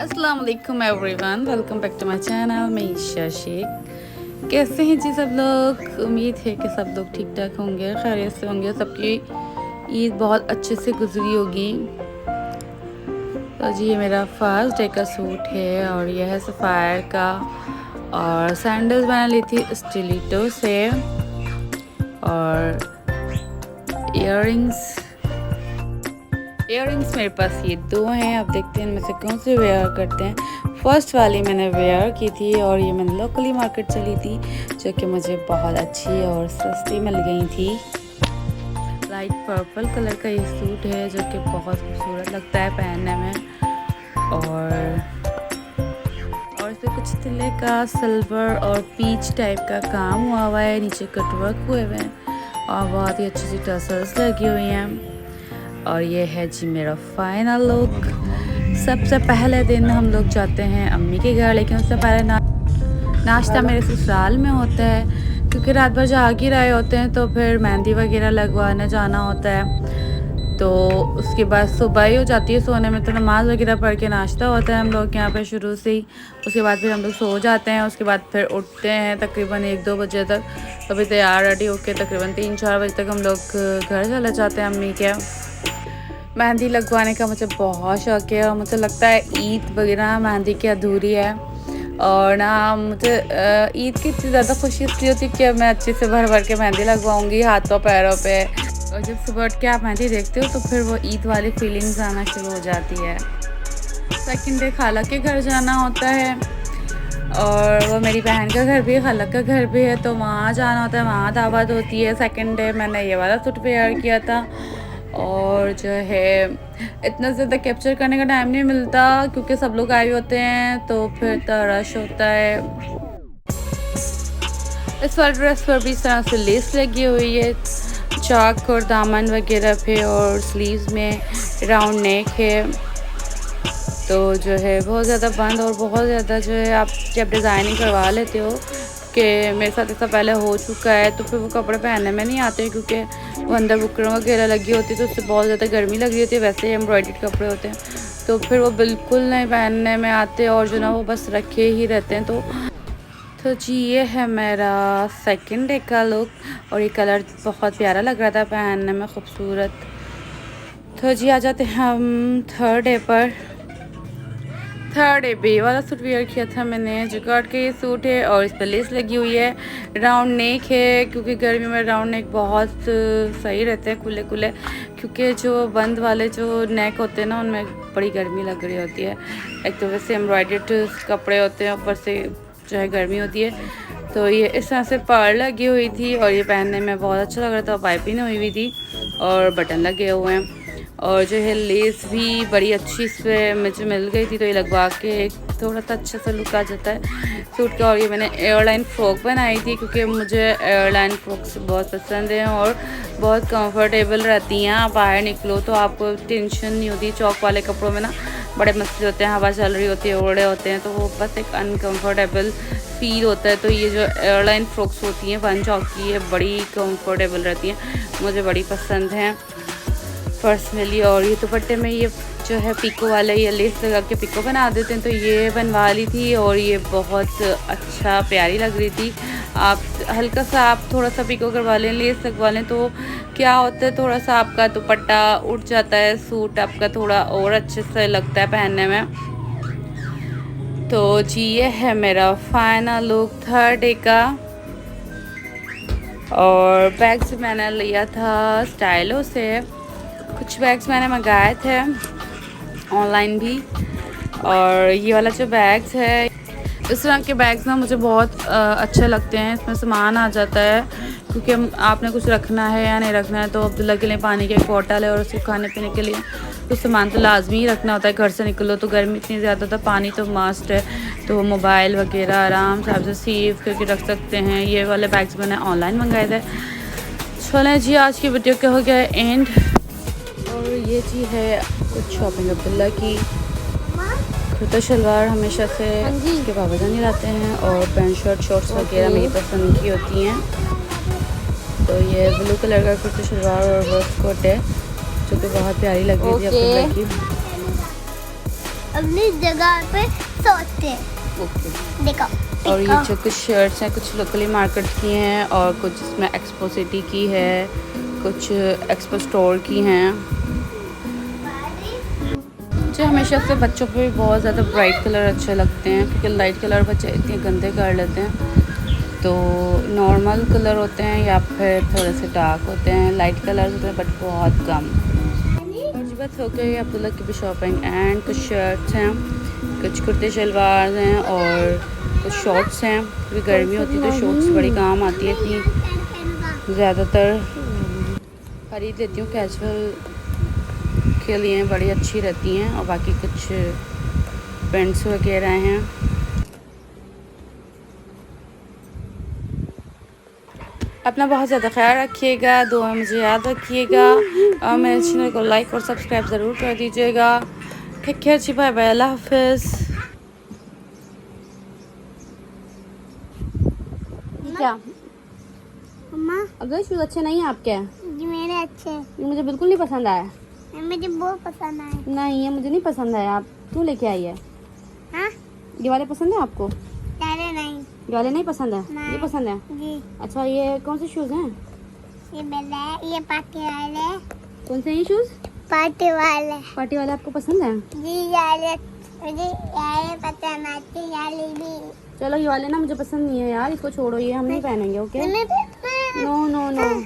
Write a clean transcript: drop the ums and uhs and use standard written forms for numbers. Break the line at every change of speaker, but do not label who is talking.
अस्सलाम वालेकुम everyone, welcome back to my channel. मैं ईशा शेख। कैसे हैं जी सब लोग? उम्मीद है कि सब लोग ठीक ठाक होंगे, खैरियत से होंगे। सबकी ईद बहुत अच्छे से गुजरी होगी। तो जी ये मेरा फर्स्ट डे का सूट है और यह है सफ़ायर का। और सैंडल्स मैंने ली थी स्टिलिटो से। और इयररिंग्स मेरे पास ये दो हैं। आप देखते हैं इनमें से कौन से वेयर करते हैं। फर्स्ट वाली मैंने वेयर की थी और ये मैंने लोकली मार्केट चली थी, जो कि मुझे बहुत अच्छी और सस्ती मिल गई थी। लाइट पर्पल कलर का ये सूट है जो कि बहुत खूबसूरत लगता है पहनने में। और इस पर कुछ तिले का सिल्वर और पीच टाइप का काम हुआ है। नीचे कटवर्क हुए हुए हैं और बहुत ही अच्छी सी टसल्स लगी हुई हैं। और ये है जी मेरा फाइनल लुक। सबसे पहले दिन हम लोग जाते हैं अम्मी के घर, लेकिन उससे पहले नाश्ता मेरे ससुराल में होता है, क्योंकि रात भर जाग ही रहे होते हैं तो फिर मेहंदी वगैरह लगवाने जाना होता है। तो उसके बाद सुबह ही हो जाती है सोने में, तो नमाज़ वगैरह पढ़ के नाश्ता होता है हम लोग यहाँ पे शुरू से ही। उसके बाद फिर हम लोग सो जाते हैं। उसके बाद फिर उठते हैं तकरीबन 1-2 बजे तक। तभी तैयार रेडी होके तकरीबन 3-4 बजे तक हम लोग घर चले जाते हैं अम्मी के। मेहंदी लगवाने का मुझे बहुत शौक़ है और मुझे लगता है ईद वगैरह मेहंदी की अधूरी है। और ना मुझे ईद की इतनी ज़्यादा खुशी इसलिए होती है कि मैं अच्छे से भर भर के मेहंदी लगवाऊंगी हाथों पैरों पे। और जब सुबह उठ के आप मेहंदी देखते हो तो फिर वो ईद वाली फीलिंग्स आना शुरू हो जाती है। सेकंड डे खाला के घर जाना होता है और वो मेरी बहन का घर भी है, खाला का घर भी है, तो वहाँ जाना होता है, वहाँ दावत होती है। सेकंड डे मैंने ये वाला सूट वेयर किया था। और जो है इतना ज़्यादा कैप्चर करने का टाइम नहीं मिलता क्योंकि सब लोग आए होते हैं, तो फिर तो रश होता है। इस वाले ड्रेस पर भी इस तरह से लेस लगी हुई है चाक और दामन वगैरह पे, और स्लीव्स में राउंड नेक है। तो जो है बहुत ज़्यादा बंद और बहुत ज़्यादा जो है आप जब डिज़ाइनिंग करवा लेते हो कि मेरे साथ ऐसा पहले हो चुका है, तो फिर वो कपड़े पहनने में नहीं आते क्योंकि वो अंदर बुकरम वगैरह लगी होती है, तो उससे बहुत ज़्यादा गर्मी लगी होती है। वैसे ही एम्ब्रॉयडर्ड कपड़े होते हैं तो फिर वो बिल्कुल नहीं पहनने में आते और जो ना वो बस रखे ही रहते हैं। तो जी ये है मेरा सेकंड डे का लुक और ये कलर बहुत प्यारा लग रहा था पहनने में, खूबसूरत। तो जी आ जाते हैं हम थर्ड डे पर। थर्ड डे पे वाला सूट वेयर किया था मैंने, जिकार्ड का ये सूट है और इस पर लेस लगी हुई है, राउंड नेक है क्योंकि गर्मी में राउंड नेक बहुत सही रहते हैं खुले खुले, क्योंकि जो बंद वाले जो नेक होते हैं ना उनमें बड़ी गर्मी लग रही होती है। एक तो वैसे एम्ब्रॉयडर्ड कपड़े होते हैं, ऊपर से जो है गर्मी होती है। तो ये इस तरह से पर्ल लगी हुई थी और ये पहनने में बहुत अच्छा लग रहा था। पाइपिंग हुई हुई थी और बटन लगे हुए हैं और जो है लेस भी बड़ी अच्छी इस पर मुझे मिल गई थी, तो ये लगवा के थोड़ा सा अच्छा सा लुक आ जाता है सूट का। और ये मैंने एयरलाइन फ्रॉक बनाई थी क्योंकि मुझे एयरलाइन फ्रॉक्स बहुत पसंद हैं और बहुत कंफर्टेबल रहती हैं। आप बाहर निकलो तो आपको टेंशन नहीं होती। चौक वाले कपड़ों में ना बड़े मसले होते हैं, हवा चल रही होती है, ओढ़े होते हैं, तो वो बस एक अनकम्फर्टेबल फील होता है। तो ये जो एयरलाइन फ्रॉक्स होती हैं वन चौक की, ये बड़ी कंफर्टेबल रहती हैं, मुझे बड़ी पसंद हैं पर्सनली। और ये दुपट्टे में ये जो है पिको वाला ये लेस लगा के पिको बना देते हैं, तो ये बनवा ली थी और ये बहुत अच्छा प्यारी लग रही थी। आप हल्का सा आप थोड़ा सा पिको करवा लें, लेस लगवा लें, तो क्या होता है थोड़ा सा आपका दुपट्टा उठ जाता है, सूट आपका थोड़ा और अच्छे से लगता है पहनने में। तो जी ये है मेरा फाइनल लुक थर्ड डे का। और बैग्स मैंने लिया था स्टाइलो से, कुछ बैग्स मैंने मंगाए थे ऑनलाइन भी। और ये वाला जो बैग्स है, इस तरह के बैग्स ना मुझे बहुत अच्छे लगते हैं। इसमें सामान आ जाता है क्योंकि आपने कुछ रखना है या नहीं रखना है, तो अब्दुल्ला के लिए पानी की एक बॉटल है और उसके खाने पीने के लिए कुछ सामान तो लाजमी ही रखना होता है। घर से निकलो तो गर्मी इतनी ज़्यादा था, पानी तो मस्ट है, तो मोबाइल वगैरह आराम से आप सेव करके रख सकते हैं। ये वाले बैग्स मैंने ऑनलाइन मंगाए थे। चलें जी आज की वीडियो के हो गया एंड। और ये चीज़ है कुछ शॉपिंग अब्दुल्ला की। कुर्ता शलवार हमेशा से उसके बाबा जान लाते हैं और पैंट शर्ट शॉर्ट्स वगैरह मेरी पसंद की होती हैं। तो ये ब्लू कलर का कुर्ता शलवार और वर्क कोट है जो कि बहुत प्यारी लग रही थी अब्दुल्ला की।
अपनी जगह पे सोते हैं।
ओके।
देखो
और ये जो कुछ शर्ट्स हैं कुछ लोकली मार्केट की हैं और कुछ इसमें एक्सपो सिटी की है, कुछ एक्सपो स्टोर की हैं। मुझे हमेशा से बच्चों पे भी बहुत ज़्यादा ब्राइट कलर अच्छे लगते हैं क्योंकि लाइट कलर बच्चे इतने गंदे कर लेते हैं। तो नॉर्मल कलर होते हैं या फिर थोड़े से डार्क होते हैं, लाइट कलर होते हैं बट बहुत कम। और जी बस हो गई अब्दुल्ला की भी शॉपिंग एंड कुछ शर्ट्स हैं, कुछ कुर्ते शलवार हैं और कुछ शॉर्ट्स हैं क्योंकि गर्मी होती है तो शॉर्ट्स बड़ी काम आती है। इतनी ज़्यादातर खरीद लेती हूँ, कैजुअल के लिए बड़ी अच्छी रहती हैं और बाकी कुछ पेंट्स वगैरह हैं। अपना बहुत ज़्यादा ख्याल रखिएगा, दुआ में मुझे याद रखिएगा और मेरे चैनल को लाइक और सब्सक्राइब ज़रूर कर दीजिएगा। टेक केयर जी, बाय बाय, अल्लाह हाफिज़। क्या
मम्मा
अगर शूज़ अच्छे नहीं हैं आपके?
ये मेरे अच्छे हैं।
ये मुझे बिल्कुल नहीं पसंद आया।
मुझे बहुत पसंद आए।
नहीं ये मुझे नहीं पसंद आया, आप क्यों लेके आई है?
हाँ
ये वाले पसंद है आपको?
अरे नहीं
ये वाले नहीं पसंद है?
नहीं।
ये पसंद है?
जी,
अच्छा ये कौन से शूज़ हैं?
ये बेला ये पार्टी वाले।
कौन से हैं ये शूज़?
पार्टी वाले
पार्टी वाले आपको पसंद है?
जी, यारे मुझे यारे पसंद आती यारे भी।
चलो ये वाले ना मुझे पसंद नहीं है यार, इसको छोड़ो, ये हम नहीं पहनेंगे। ओके
मैं
नो नो नो